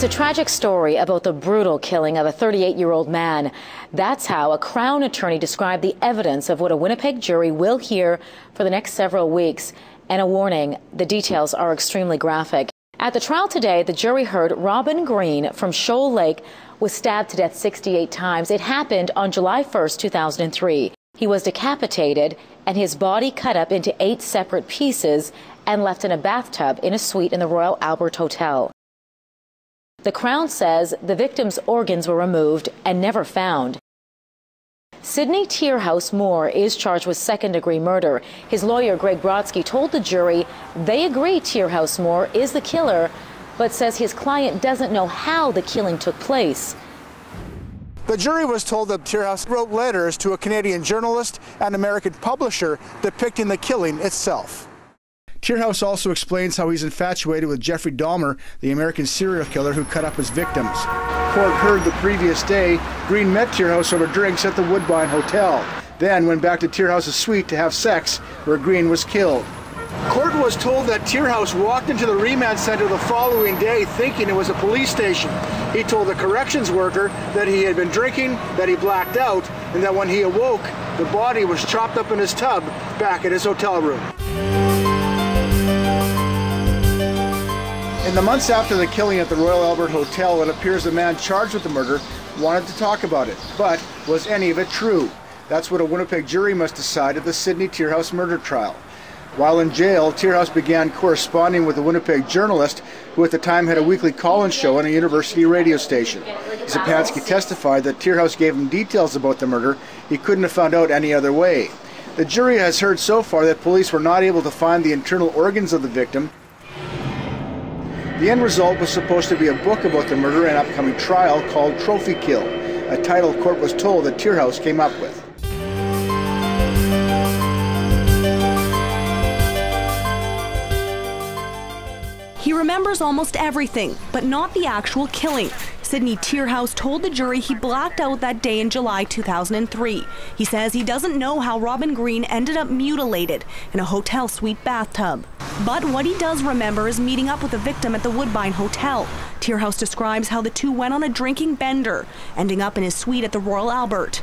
It's a tragic story about the brutal killing of a 38-year-old man. That's how a Crown attorney described the evidence of what a Winnipeg jury will hear for the next several weeks. And a warning, the details are extremely graphic. At the trial today, the jury heard Robin Green from Shoal Lake was stabbed to death 68 times. It happened on July 1st, 2003. He was decapitated and his body cut up into 8 separate pieces and left in a bathtub in a suite in the Royal Albert Hotel. The Crown says the victim's organs were removed and never found. Sidney Teerhuis Moore is charged with second-degree murder. His lawyer, Greg Brodsky, told the jury they agree Teerhuis Moore is the killer, but says his client doesn't know how the killing took place. The jury was told that Teerhuis wrote letters to a Canadian journalist and American publisher depicting the killing itself. Teerhuis also explains how he's infatuated with Jeffrey Dahmer, the American serial killer who cut up his victims. Court heard the previous day Green met Teerhuis over drinks at the Woodbine Hotel, then went back to Teerhuis' suite to have sex, where Green was killed. Court was told that Teerhuis walked into the remand center the following day thinking it was a police station. He told the corrections worker that he had been drinking, that he blacked out, and that when he awoke, the body was chopped up in his tub back at his hotel room. In the months after the killing at the Royal Albert Hotel, it appears the man charged with the murder wanted to talk about it. But was any of it true? That's what a Winnipeg jury must decide at the Sidney Teerhuis murder trial. While in jail, Teerhuis began corresponding with a Winnipeg journalist who at the time had a weekly call-in show on a university radio station. Zapansky testified that Teerhuis gave him details about the murder he couldn't have found out any other way. The jury has heard so far that police were not able to find the internal organs of the victim. The end result was supposed to be a book about the murder and upcoming trial called Trophy Kill, a title court was told that Teerhuis came up with. He remembers almost everything, but not the actual killing. Sidney Teerhuis told the jury he blacked out that day in July 2003. He says he doesn't know how Robin Green ended up mutilated in a hotel suite bathtub. But what he does remember is meeting up with the victim at the Woodbine Hotel. Teerhuis describes how the two went on a drinking bender, ending up in his suite at the Royal Albert.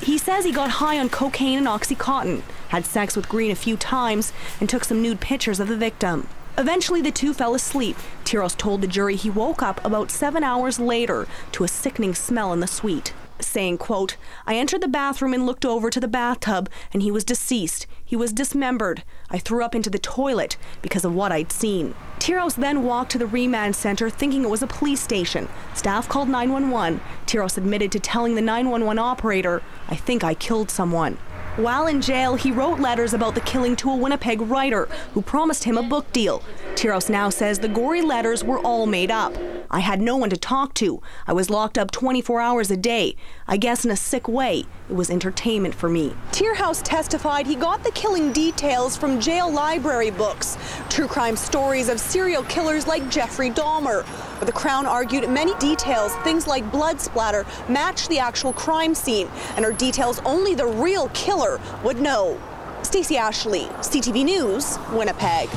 He says he got high on cocaine and Oxycontin, had sex with Green a few times, and took some nude pictures of the victim. Eventually, the two fell asleep. Teerhuis told the jury he woke up about 7 hours later to a sickening smell in the suite, saying, quote, "I entered the bathroom and looked over to the bathtub, and he was deceased. He was dismembered. I threw up into the toilet because of what I'd seen." Teerhuis then walked to the remand center thinking it was a police station. Staff called 911. Teerhuis admitted to telling the 911 operator, "I think I killed someone." While in jail, he wrote letters about the killing to a Winnipeg writer who promised him a book deal. Teerhuis now says the gory letters were all made up. "I had no one to talk to. I was locked up 24 hours a day. I guess in a sick way, it was entertainment for me." Teerhuis testified he got the killing details from jail library books, true crime stories of serial killers like Jeffrey Dahmer. But the Crown argued many details, things like blood splatter, matched the actual crime scene and are details only the real killer would know. Stacey Ashley, CTV News, Winnipeg.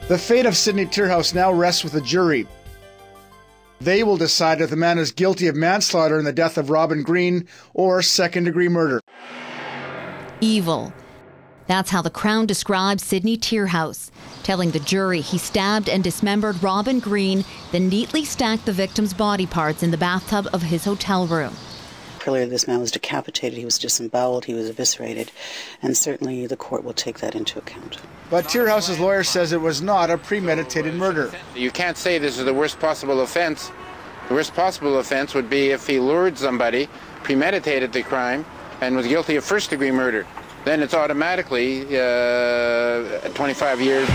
The fate of Sidney Teerhuis now rests with the jury. They will decide if the man is guilty of manslaughter in the death of Robin Green or second-degree murder. Evil. That's how the Crown describes Sidney Teerhuis, telling the jury he stabbed and dismembered Robin Green, then neatly stacked the victim's body parts in the bathtub of his hotel room. Clearly, this man was decapitated, he was disemboweled, he was eviscerated, and certainly the court will take that into account. But Teerhuis' lawyer says it was not a premeditated murder. You can't say this is the worst possible offense. The worst possible offense would be if he lured somebody, premeditated the crime, and was guilty of first-degree murder. Then it's automatically 25 years.